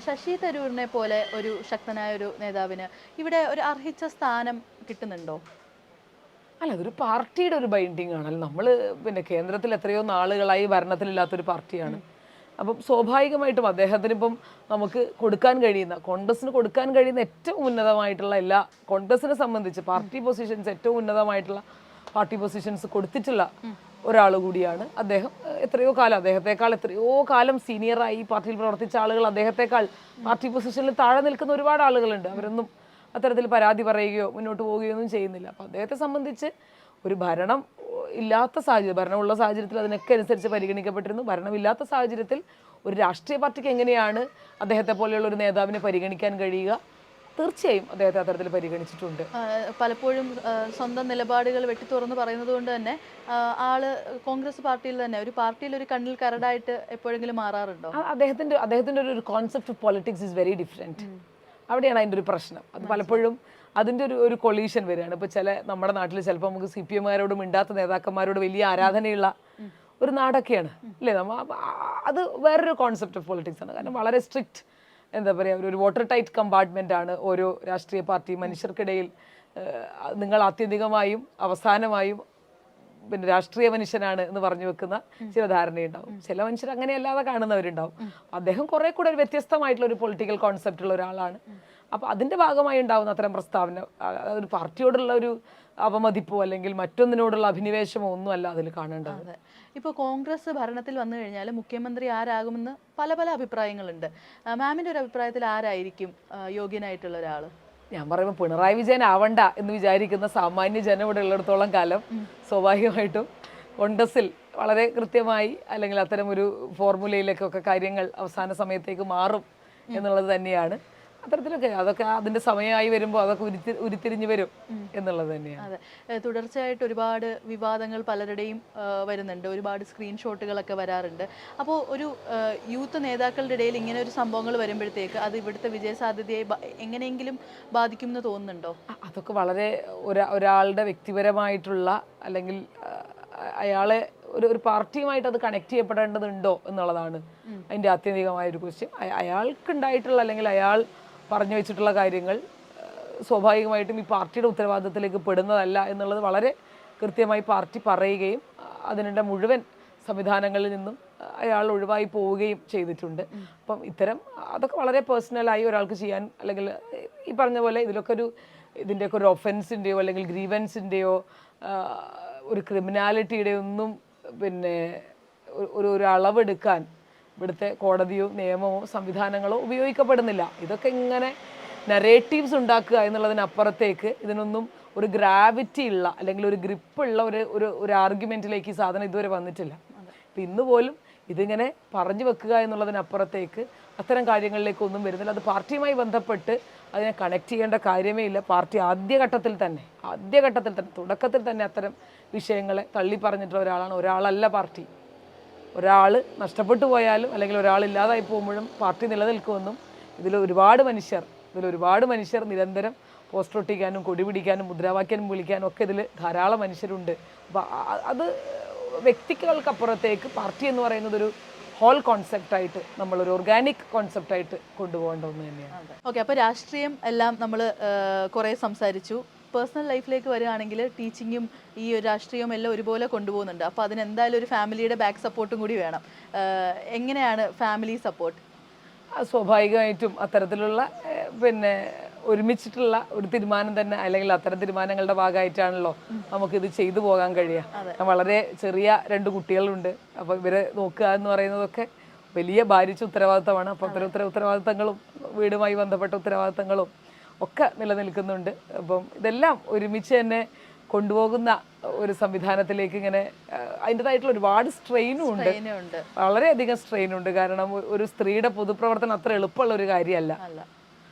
ശശി തരൂരിനെ പോലെ ഒരു ശക്തനായ ഒരു നേതാവിന് ഇവിടെ ഒരു അർഹിച്ച സ്ഥാനം കിട്ടുന്നുണ്ടോ? അല്ല, അതൊരു പാർട്ടിയുടെ ഒരു ബൈൻഡിങ് ആണല്ലോ. നമ്മൾ പിന്നെ കേന്ദ്രത്തിൽ എത്രയോ നാളുകളായി ഭരണത്തിലില്ലാത്തൊരു പാർട്ടിയാണ്. അപ്പം സ്വാഭാവികമായിട്ടും അദ്ദേഹത്തിന് ഇപ്പം നമുക്ക് കൊടുക്കാൻ കഴിയുന്ന, കോൺഗ്രസിന് കൊടുക്കാൻ കഴിയുന്ന ഏറ്റവും ഉന്നതമായിട്ടുള്ള എല്ലാ, കോൺഗ്രസിനെ സംബന്ധിച്ച് പാർട്ടി പൊസിഷൻസ് ഏറ്റവും ഉന്നതമായിട്ടുള്ള പാർട്ടി പൊസിഷൻസ് കൊടുത്തിട്ടുള്ള ഒരാൾ കൂടിയാണ് അദ്ദേഹം. അദ്ദേഹത്തെക്കാൾ എത്രയോ കാലം സീനിയറായി പാർട്ടിയിൽ പ്രവർത്തിച്ച ആളുകൾ അദ്ദേഹത്തെക്കാൾ പാർട്ടി പൊസിഷനിൽ താഴെ നിൽക്കുന്ന ഒരുപാട് ആളുകളുണ്ട്. അവരൊന്നും അത്തരത്തിൽ പരാതി പറയുകയോ മുന്നോട്ട് പോവുകയോ ഒന്നും ചെയ്യുന്നില്ല. അപ്പോൾ അദ്ദേഹത്തെ സംബന്ധിച്ച് ഒരു ഭരണം ഇല്ലാത്ത സാഹചര്യം, ഭരണമുള്ള സാഹചര്യത്തിൽ അതിനൊക്കെ അനുസരിച്ച് പരിഗണിക്കപ്പെട്ടിരുന്നു. ഭരണമില്ലാത്ത സാഹചര്യത്തിൽ ഒരു രാഷ്ട്രീയ പാർട്ടിക്ക് എങ്ങനെയാണ് അദ്ദേഹത്തെ പോലെയുള്ള ഒരു നേതാവിനെ പരിഗണിക്കാൻ കഴിയുക? തീർച്ചയായും അദ്ദേഹത്തെ അത്തരത്തിൽ പരിഗണിച്ചിട്ടുണ്ട്. പലപ്പോഴും സ്വന്തം നിലപാടുകൾ വെട്ടിത്തുറന്ന് പറയുന്നത് കൊണ്ട് തന്നെ ആള് കോൺഗ്രസ് പാർട്ടിയിൽ തന്നെ ഒരു പാർട്ടിയിൽ ഒരു കണ്ണിൽ കരടായിട്ട് എപ്പോഴെങ്കിലും മാറാറുണ്ടോ? അദ്ദേഹത്തിന്റെ ഒരു concept of politics is very different. അവിടെയാണ് അതിൻ്റെ ഒരു പ്രശ്നം. അത് പലപ്പോഴും അതിൻ്റെ ഒരു കൊളീഷൻ വരികയാണ്. ഇപ്പോൾ നമ്മുടെ നാട്ടിൽ ചിലപ്പോൾ നമുക്ക് CPM-കാരോട് മിണ്ടാത്ത നേതാക്കന്മാരോട് വലിയ ആരാധനയുള്ള ഒരു നാടൊക്കെയാണ് അല്ലേ? അത് വേറൊരു കോൺസെപ്റ്റ് ഓഫ് പൊളിറ്റിക്സ് ആണ്. കാരണം വളരെ സ്ട്രിക്റ്റ്, എന്താ പറയുക, ഒരു വാട്ടർ ടൈറ്റ് കമ്പാർട്ട്മെൻ്റ് ആണ് ഓരോ രാഷ്ട്രീയ പാർട്ടി. മനുഷ്യർക്കിടയിൽ നിങ്ങൾ ആത്യന്തികമായും അവസാനമായും പിന്നെ രാഷ്ട്രീയ മനുഷ്യനാണ് എന്ന് പറഞ്ഞു വെക്കുന്ന ചില ധാരണയുണ്ടാവും. ചില മനുഷ്യർ അങ്ങനെയല്ലാതെ കാണുന്നവരുണ്ടാവും. അദ്ദേഹം കുറെ കൂടെ ഒരു വ്യത്യസ്തമായിട്ടുള്ള ഒരു പൊളിറ്റിക്കൽ കോൺസെപ്റ്റുള്ള ഒരാളാണ്. അപ്പോൾ അതിൻ്റെ ഭാഗമായി ഉണ്ടാവുന്ന അത്തരം പ്രസ്താവന ഒരു പാർട്ടിയോടുള്ള ഒരു അവമതിപ്പോ അല്ലെങ്കിൽ മറ്റൊന്നിനോടുള്ള അഭിനിവേശമോ ഒന്നുമല്ല അതിൽ കാണേണ്ടത്. ഇപ്പോൾ കോൺഗ്രസ് ഭരണത്തിൽ വന്നു കഴിഞ്ഞാൽ മുഖ്യമന്ത്രി ആരാകുമെന്ന് പല പല അഭിപ്രായങ്ങളുണ്ട്. മാമിൻ്റെ ഒരു അഭിപ്രായത്തിൽ ആരായിരിക്കും യോഗ്യനായിട്ടുള്ള ഒരാൾ? ഞാൻ പറയുമ്പോൾ പിണറായി വിജയൻ ആവണ്ട എന്ന് വിചാരിക്കുന്ന സാമാന്യ ജനം ഇവിടെ ഉള്ളിടത്തോളം കാലം സ്വാഭാവികമായിട്ടും കോൺഗ്രസിൽ വളരെ കൃത്യമായി അല്ലെങ്കിൽ അത്തരം ഒരു ഫോർമുലയിലേക്കൊക്കെ കാര്യങ്ങൾ അവസാന സമയത്തേക്ക് മാറും എന്നുള്ളത് തന്നെയാണ്. അതൊക്കെ അതിന്റെ സമയമായി വരുമ്പോൾ അതൊക്കെ ഉരുത്തിരിഞ്ഞു വരും എന്നുള്ളത് തന്നെയാണ്. അതെ, തുടർച്ചയായിട്ട് ഒരുപാട് വിവാദങ്ങൾ പലരുടെയും വരുന്നുണ്ട്, ഒരുപാട് സ്ക്രീൻഷോട്ടുകളൊക്കെ വരാറുണ്ട്. അപ്പോൾ ഒരു യൂത്ത് നേതാക്കളുടെ ഇടയിൽ ഇങ്ങനെ ഒരു സംഭവങ്ങൾ വരുമ്പോഴത്തേക്ക് അത് ഇവിടുത്തെ വിജയസാധ്യതയെ എങ്ങനെയെങ്കിലും ബാധിക്കുമെന്ന് തോന്നുന്നുണ്ടോ? അതൊക്കെ വളരെ ഒരാളുടെ വ്യക്തിപരമായിട്ടുള്ള അല്ലെങ്കിൽ അയാളെ ഒരു പാർട്ടിയുമായിട്ട് അത് കണക്ട് ചെയ്യപ്പെടേണ്ടതുണ്ടോ എന്നുള്ളതാണ് അതിൻ്റെ ആത്യന്തികമായ ഒരു ക്വസ്റ്റ്യൻ. അയാൾക്കുണ്ടായിട്ടുള്ള അല്ലെങ്കിൽ അയാൾ പറഞ്ഞു വെച്ചിട്ടുള്ള കാര്യങ്ങൾ സ്വാഭാവികമായിട്ടും ഈ പാർട്ടിയുടെ ഉത്തരവാദിത്തത്തിലേക്ക് പെടുന്നതല്ല എന്നുള്ളത് വളരെ കൃത്യമായി പാർട്ടി പറയുകയും അതിനുള്ള മുഴുവൻ സംവിധാനങ്ങളിൽ നിന്നും അയാൾ ഒഴിവായി പോവുകയും ചെയ്തിട്ടുണ്ട്. അപ്പം അതൊക്കെ വളരെ പേഴ്സണലായി ഒരാൾക്ക് ചെയ്യാൻ, അല്ലെങ്കിൽ ഈ പറഞ്ഞ പോലെ ഇതിൻ്റെയൊക്കെ ഒരു ഒഫൻസിൻ്റെയോ അല്ലെങ്കിൽ ഗ്രീവൻസിൻ്റെയോ ഒരു ക്രിമിനാലിറ്റിയുടെ ഒന്നും പിന്നെ ഒരു അളവെടുക്കാൻ ഇവിടുത്തെ കോടതിയോ നിയമമോ സംവിധാനങ്ങളോ ഉപയോഗിക്കപ്പെടുന്നില്ല. ഇതൊക്കെ ഇങ്ങനെ നരേറ്റീവ്സ് ഉണ്ടാക്കുക എന്നുള്ളതിനപ്പുറത്തേക്ക് ഇതിനൊന്നും ഒരു ഗ്രാവിറ്റി ഉള്ള അല്ലെങ്കിൽ ഒരു ഗ്രിപ്പുള്ള ഒരു ആർഗ്യുമെൻറ്റിലേക്ക് ഈ സാധനം ഇതുവരെ വന്നിട്ടില്ല. അപ്പം ഇന്ന് പോലും ഇതിങ്ങനെ പറഞ്ഞു വെക്കുക എന്നുള്ളതിനപ്പുറത്തേക്ക് അത്തരം കാര്യങ്ങളിലേക്കൊന്നും വരുന്നില്ല. അത് പാർട്ടിയുമായി ബന്ധപ്പെട്ട് അതിനെ കണക്ട് ചെയ്യേണ്ട കാര്യമേ ഇല്ല. പാർട്ടി ആദ്യഘട്ടത്തിൽ തന്നെ തുടക്കത്തിൽ തന്നെ അത്തരം വിഷയങ്ങളെ തള്ളി പറഞ്ഞിട്ടുള്ള ഒരാളല്ല പാർട്ടി. ഒരാൾ നഷ്ടപ്പെട്ടു പോയാലും അല്ലെങ്കിൽ ഒരാളില്ലാതായി പോകുമ്പോഴും പാർട്ടി നിലനിൽക്കുമെന്നും ഇതിൽ ഒരുപാട് മനുഷ്യർ നിരന്തരം പോസ്റ്റർ ഒട്ടിക്കാനും കൊടി പിടിക്കാനും മുദ്രാവാക്യം വിളിക്കാനും ഒക്കെ ഇതിൽ ധാരാളം മനുഷ്യരുണ്ട്. അപ്പോൾ അത് വ്യക്തികൾക്കപ്പുറത്തേക്ക് പാർട്ടി എന്ന് പറയുന്നത് ഒരു ഹോൾ കോൺസെപ്റ്റായിട്ട്, നമ്മളൊരു ഓർഗാനിക് കോൺസെപ്റ്റായിട്ട് കൊണ്ടുപോകേണ്ട ഒന്ന് തന്നെയാണ്. ഓക്കെ, അപ്പോൾ രാഷ്ട്രീയം എല്ലാം നമ്മൾ കുറേ സംസാരിച്ചു. പേഴ്സണൽ ലൈഫിലേക്ക് വരികയാണെങ്കിൽ ടീച്ചിങ്ങും ഈ ഒരു രാഷ്ട്രീയവും എല്ലാം ഒരുപോലെ കൊണ്ടുപോകുന്നുണ്ട്. അപ്പോൾ അതിനെന്തായാലും ഒരു ഫാമിലിയുടെ ബാക്ക് സപ്പോർട്ടും കൂടി വേണം. എങ്ങനെയാണ് ഫാമിലി സപ്പോർട്ട്? സ്വാഭാവികമായിട്ടും അത്തരത്തിലുള്ള പിന്നെ ഒരുമിച്ചിട്ടുള്ള ഒരു തീരുമാനം തന്നെ, അല്ലെങ്കിൽ അത്തരം തീരുമാനങ്ങളുടെ ഭാഗമായിട്ടാണല്ലോ നമുക്കിത് ചെയ്തു പോകാൻ കഴിയുക. വളരെ ചെറിയ 2 കുട്ടികളുണ്ട്. അപ്പോൾ ഇവരെ നോക്കുക എന്ന് പറയുന്നതൊക്കെ വലിയ ഭാരിച്ച ഉത്തരവാദിത്തമാണ്. അപ്പോൾ അത്തരം ഉത്തരവാദിത്തങ്ങളും വീടുമായി ബന്ധപ്പെട്ട ഉത്തരവാദിത്തങ്ങളും ഒക്കെ നിലനിൽക്കുന്നുണ്ട്. അപ്പം ഇതെല്ലാം ഒരുമിച്ച് തന്നെ കൊണ്ടുപോകുന്ന ഒരു സംവിധാനത്തിലേക്ക് ഇങ്ങനെ അതിൻ്റെതായിട്ടുള്ള ഒരുപാട് സ്ട്രെയിനും ഉണ്ട്, വളരെയധികം സ്ട്രെയിനുണ്ട്. കാരണം ഒരു സ്ത്രീയുടെ പൊതുപ്രവർത്തനം അത്ര എളുപ്പമുള്ള ഒരു കാര്യമല്ല അല്ലേ?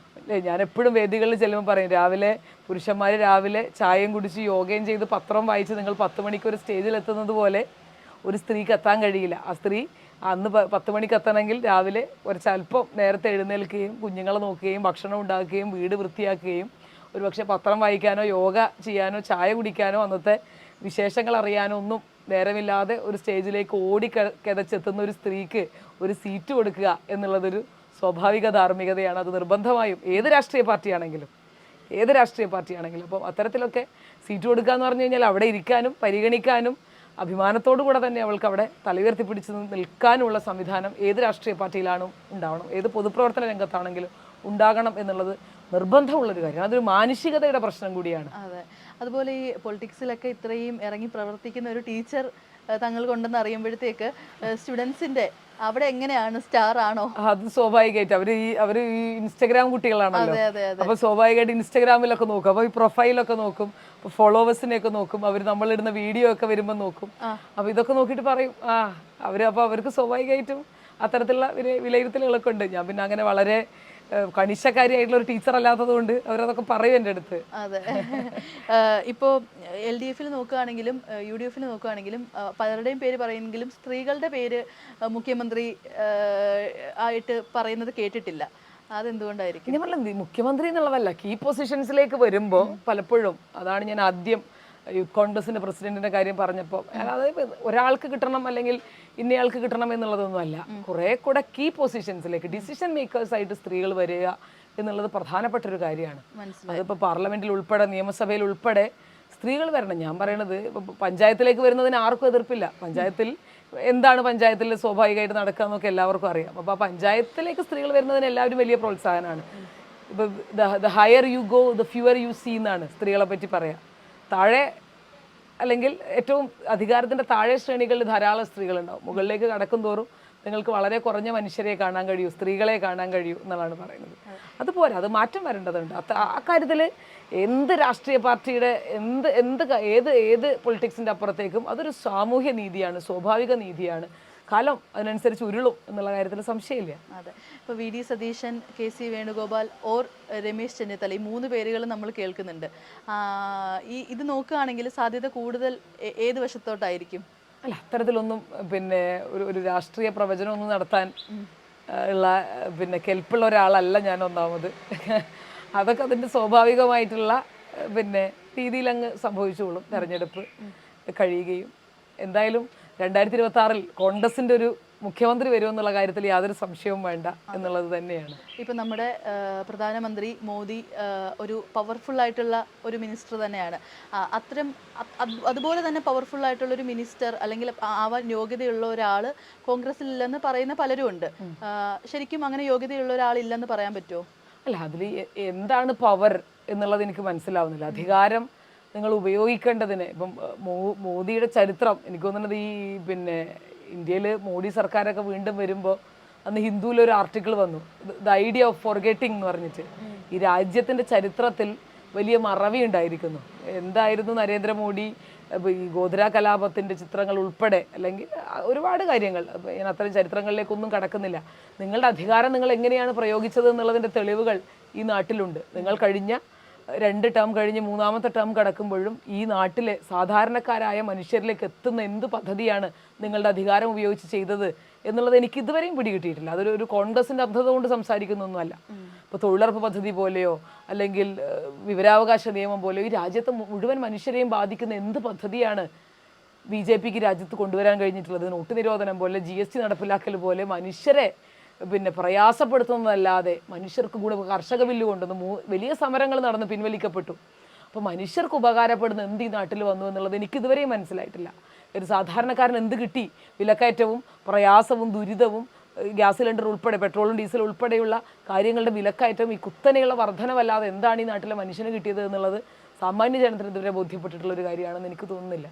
ഞാൻ എപ്പോഴും വേദികളിൽ ചെല്ലുമ്പോൾ പറയും, പുരുഷന്മാർ രാവിലെ ചായയും കുടിച്ച് യോഗയും ചെയ്ത് പത്രം വായിച്ച് നിങ്ങൾ 10 മണിക്ക് ഒരു സ്റ്റേജിൽ എത്തുന്നത് പോലെ ഒരു സ്ത്രീക്ക് എത്താൻ കഴിയില്ല. ആ സ്ത്രീ അന്ന് 10 മണിക്ക് എത്തണമെങ്കിൽ രാവിലെ സ്വല്പം നേരത്തെ എഴുന്നേൽക്കുകയും കുഞ്ഞുങ്ങളെ നോക്കുകയും ഭക്ഷണം ഉണ്ടാക്കുകയും വീട് വൃത്തിയാക്കുകയും ഒരുപക്ഷെ പത്രം വായിക്കാനോ യോഗ ചെയ്യാനോ ചായ കുടിക്കാനോ അന്നത്തെ വിശേഷങ്ങൾ അറിയാനോ ഒന്നും നേരമില്ലാതെ ഒരു സ്റ്റേജിലേക്ക് കിതച്ചെത്തുന്ന ഒരു സ്ത്രീക്ക് ഒരു സീറ്റ് കൊടുക്കുക എന്നുള്ളതൊരു സ്വാഭാവിക ധാർമ്മികതയാണ്. അത് നിർബന്ധമായും ഏത് രാഷ്ട്രീയ പാർട്ടിയാണെങ്കിലും അപ്പം അത്തരത്തിലൊക്കെ സീറ്റ് കൊടുക്കുക എന്ന് പറഞ്ഞു കഴിഞ്ഞാൽ അവിടെ ഇരിക്കാനും പരിഗണിക്കാനും അഭിമാനത്തോടു കൂടെ തന്നെ അവൾക്ക് അവിടെ തലയുയർത്തി പിടിച്ച് നിൽക്കാനുള്ള സംവിധാനം ഏത് രാഷ്ട്രീയ പാർട്ടിയിലാണ് ഉണ്ടാവണം, ഏത് പൊതുപ്രവർത്തന രംഗത്താണെങ്കിലും ഉണ്ടാകണം എന്നുള്ളത് നിർബന്ധമുള്ളൊരു കാര്യമാണ്. അതൊരു മാനുഷികതയുടെ പ്രശ്നം കൂടിയാണ്. അതെ, അതുപോലെ ഈ പൊളിറ്റിക്സിലൊക്കെ ഇത്രയും ഇറങ്ങി പ്രവർത്തിക്കുന്ന ഒരു ടീച്ചർ തങ്ങൾ കൊണ്ടെന്ന് അറിയുമ്പോഴത്തേക്ക് സ്റ്റുഡൻസിന്റെ അവിടെ എങ്ങനെയാണ്, സ്റ്റാർ ആണോ? അത് സ്വാഭാവികമായിട്ട് അവര് ഈ ഇൻസ്റ്റഗ്രാം കുട്ടികളാണല്ലോ, അപ്പൊ സ്വാഭാവികമായിട്ട് ഇൻസ്റ്റഗ്രാമിലൊക്കെ നോക്കും, അപ്പൊ ഈ പ്രൊഫൈലൊക്കെ നോക്കും, ഫോളോവേഴ്സിനെയൊക്കെ നോക്കും, അവർ നമ്മളിടുന്ന വീഡിയോ ഒക്കെ വരുമ്പോൾ നോക്കും. അപ്പൊ ഇതൊക്കെ നോക്കിയിട്ട് പറയും അപ്പൊ അവർക്ക് സ്വാഭാവികമായിട്ടും അത്തരത്തിലുള്ള വിലയിരുത്തലുകളൊക്കെ ഉണ്ട്. ഞാൻ പിന്നെ അങ്ങനെ വളരെ കണിശക്കാരിയായിട്ടുള്ള ഒരു ടീച്ചർ അല്ലാത്തത് കൊണ്ട് അവരതൊക്കെ പറയും എൻ്റെ അടുത്ത്. അതെ, ഇപ്പോൾ LDF നോക്കുകയാണെങ്കിലും UDF നോക്കുകയാണെങ്കിലും പലരുടെയും പേര് പറയുമെങ്കിലും സ്ത്രീകളുടെ പേര് മുഖ്യമന്ത്രി ആയിട്ട് പറയുന്നത് കേട്ടിട്ടില്ല. അതെന്തുകൊണ്ടായിരിക്കും? ഞാൻ പറഞ്ഞത് മുഖ്യമന്ത്രി എന്നുള്ളതല്ല, കീ പൊസിഷൻസിലേക്ക് വരുമ്പോൾ പലപ്പോഴും അതാണ് ഞാൻ ആദ്യം യൂത്ത് കോൺഗ്രസിന്റെ പ്രസിഡന്റിന്റെ കാര്യം പറഞ്ഞപ്പോൾ, അതായത് ഒരാൾക്ക് കിട്ടണം അല്ലെങ്കിൽ ഇന്നയാൾക്ക് കിട്ടണം എന്നുള്ളതൊന്നുമല്ല, കുറെ കൂടെ കീ പൊസിഷൻസിലേക്ക് ഡിസിഷൻ മേക്കേഴ്സ് ആയിട്ട് സ്ത്രീകൾ വരിക എന്നുള്ളത് പ്രധാനപ്പെട്ട ഒരു കാര്യമാണ്. അതിപ്പോൾ പാർലമെന്റിൽ ഉൾപ്പെടെ നിയമസഭയിൽ ഉൾപ്പെടെ സ്ത്രീകൾ വരണം. ഞാൻ പറയണത് പഞ്ചായത്തിലേക്ക് വരുന്നതിന് ആർക്കും എതിർപ്പില്ല. എന്താണ് പഞ്ചായത്തിൽ സ്വാഭാവികമായിട്ട് നടക്കുക എന്നൊക്കെ എല്ലാവർക്കും അറിയാം. അപ്പോൾ ആ പഞ്ചായത്തിലേക്ക് സ്ത്രീകൾ വരുന്നതിന് എല്ലാവരും വലിയ പ്രോത്സാഹനമാണ്. ഇപ്പോൾ the higher you go the fewer you see എന്നാണ് സ്ത്രീകളെ പറ്റി പറയാം. താഴെ അല്ലെങ്കിൽ ഏറ്റവും അധികാരത്തിൻ്റെ താഴെ ശ്രേണികളിൽ ധാരാളം സ്ത്രീകളുണ്ടാവും. മുകളിലേക്ക് കടക്കും തോറും നിങ്ങൾക്ക് വളരെ കുറഞ്ഞ മനുഷ്യരെ കാണാൻ കഴിയൂ, സ്ത്രീകളെ കാണാൻ കഴിയൂ എന്നുള്ളതാണ് പറയുന്നത്. അതുപോലെ അത് മാറ്റം വരേണ്ടതുണ്ട്. ആ കാര്യത്തിൽ എന്ത് രാഷ്ട്രീയ പാർട്ടിയുടെ ഏത് പൊളിറ്റിക്സിൻ്റെ അപ്പുറത്തേക്കും അതൊരു സാമൂഹ്യ നീതിയാണ്, സ്വാഭാവിക നീതിയാണ്. കാലം അതിനനുസരിച്ച് ഉരുളും എന്നുള്ള കാര്യത്തിൽ സംശയമില്ല. അതെ, ഇപ്പോൾ VD Satheesan, KC Venugopal or Ramesh Chennithala, ഈ 3 പേരുകൾ നമ്മൾ കേൾക്കുന്നുണ്ട്. ഇത് നോക്കുകയാണെങ്കിൽ സാധ്യത കൂടുതൽ ഏത് വശത്തോട്ടായിരിക്കും? അല്ല, അത്തരത്തിലൊന്നും പിന്നെ ഒരു രാഷ്ട്രീയ പ്രവചനമൊന്നും നടത്താൻ ഉള്ള കെൽപ്പുള്ള ഒരാളല്ല ഞാൻ. ഒന്നാമത് അതൊക്കെ അതിൻ്റെ സ്വാഭാവികമായിട്ടുള്ള രീതിയിൽ അങ്ങ് സംഭവിച്ചോളും. തെരഞ്ഞെടുപ്പ് കഴിയുകയും എന്തായാലും 2026 കോൺഗ്രസിന്റെ ഒരു മുഖ്യമന്ത്രി വരുമെന്നുള്ള കാര്യത്തിൽ യാതൊരു സംശയവും വേണ്ട എന്നുള്ളത് തന്നെയാണ്. ഇപ്പം നമ്മുടെ പ്രധാനമന്ത്രി മോദി ഒരു പവർഫുൾ ആയിട്ടുള്ള ഒരു മിനിസ്റ്റർ തന്നെയാണ്. അതുപോലെ തന്നെ പവർഫുൾ ആയിട്ടുള്ള ഒരു മിനിസ്റ്റർ അല്ലെങ്കിൽ ആവാൻ യോഗ്യതയുള്ള ഒരാൾ കോൺഗ്രസിൽ ഇല്ലെന്ന് പറയുന്ന പലരും ഉണ്ട്. ശരിക്കും അങ്ങനെ യോഗ്യതയുള്ള ഒരാളില്ലെന്ന് പറയാൻ പറ്റുമോ? അല്ല, അതിൽ എന്താണ് പവർ എന്നുള്ളത് എനിക്ക് മനസ്സിലാവുന്നില്ല. അധികാരം നിങ്ങൾ ഉപയോഗിക്കേണ്ടതിന് ഇപ്പം മോദിയുടെ ചരിത്രം എനിക്ക് തോന്നുന്നത് ഇന്ത്യയിൽ മോഡി സർക്കാരൊക്കെ വീണ്ടും വരുമ്പോൾ അന്ന് ഹിന്ദുവിലൊരു ആർട്ടിക്കിൾ വന്നു, ദ ഐഡിയ ഓഫ് ഫോർഗെറ്റിംഗ് എന്ന് പറഞ്ഞിട്ട്. ഈ രാജ്യത്തിൻ്റെ ചരിത്രത്തിൽ വലിയ മറവി ഉണ്ടായിരിക്കുന്നു. എന്തായിരുന്നു നരേന്ദ്രമോദി ഈ ഗോധ്ര കലാപത്തിൻ്റെ ചിത്രങ്ങൾ ഉൾപ്പെടെ, അല്ലെങ്കിൽ ഒരുപാട് കാര്യങ്ങൾ, ഞാൻ അത്തരം ചരിത്രങ്ങളിലേക്കൊന്നും കടക്കുന്നില്ല. നിങ്ങളുടെ അധികാരം നിങ്ങൾ എങ്ങനെയാണ് പ്രയോഗിച്ചത് എന്നുള്ളതിൻ്റെ തെളിവുകൾ ഈ നാട്ടിലുണ്ട്. നിങ്ങൾ കഴിഞ്ഞ 2 ടേം കഴിഞ്ഞ് 3ാമത്തെ ടേം കടക്കുമ്പോഴും ഈ നാട്ടിലെ സാധാരണക്കാരായ മനുഷ്യരിലേക്ക് എത്തുന്ന എന്ത് പദ്ധതിയാണ് നിങ്ങളുടെ അധികാരം ഉപയോഗിച്ച് ചെയ്തത് എന്നുള്ളത് എനിക്ക് ഇതുവരെയും പിടികിട്ടിയിട്ടില്ല. അതൊരു കോൺഗ്രസിൻ്റെ അന്ധത കൊണ്ട് സംസാരിക്കുന്നൊന്നുമല്ല. ഇപ്പോൾ തൊഴിലുറപ്പ് പദ്ധതി പോലെയോ അല്ലെങ്കിൽ വിവരാവകാശ നിയമം പോലെയോ ഈ രാജ്യത്തെ മുഴുവൻ മനുഷ്യരെയും ബാധിക്കുന്ന എന്ത് പദ്ധതിയാണ് BJPക്ക് രാജ്യത്ത് കൊണ്ടുവരാൻ കഴിഞ്ഞിട്ടുള്ളത്? നോട്ട് നിരോധനം പോലെ, GST നടപ്പിലാക്കൽ പോലെ മനുഷ്യരെ പ്രയാസപ്പെടുത്തുന്നതല്ലാതെ മനുഷ്യർക്ക് കൂടെ കർഷക ബില്ല് കൊണ്ടുവന്ന് വലിയ സമരങ്ങൾ നടന്ന് പിൻവലിക്കപ്പെട്ടു. അപ്പോൾ മനുഷ്യർക്ക് ഉപകാരപ്പെടുന്ന എന്ത് ഈ നാട്ടിൽ വന്നു എന്നുള്ളത് എനിക്കിതുവരെയും മനസ്സിലായിട്ടില്ല. ഒരു സാധാരണക്കാരൻ എന്ത് കിട്ടി? വിലക്കയറ്റവും പ്രയാസവും ദുരിതവും, ഗ്യാസ് സിലിണ്ടർ ഉൾപ്പെടെ, പെട്രോളും ഡീസലും ഉൾപ്പെടെയുള്ള കാര്യങ്ങളുടെ വിലക്കയറ്റവും ഈ കുത്തനെയുള്ള വർധനവല്ലാതെ എന്താണ് ഈ നാട്ടിലെ മനുഷ്യന് കിട്ടിയത് എന്നുള്ളത് സാമാന്യ ജനത്തിന് ഇതുവരെ ബോധ്യപ്പെട്ടിട്ടുള്ള ഒരു കാര്യമാണെന്ന് എനിക്ക് തോന്നുന്നില്ല.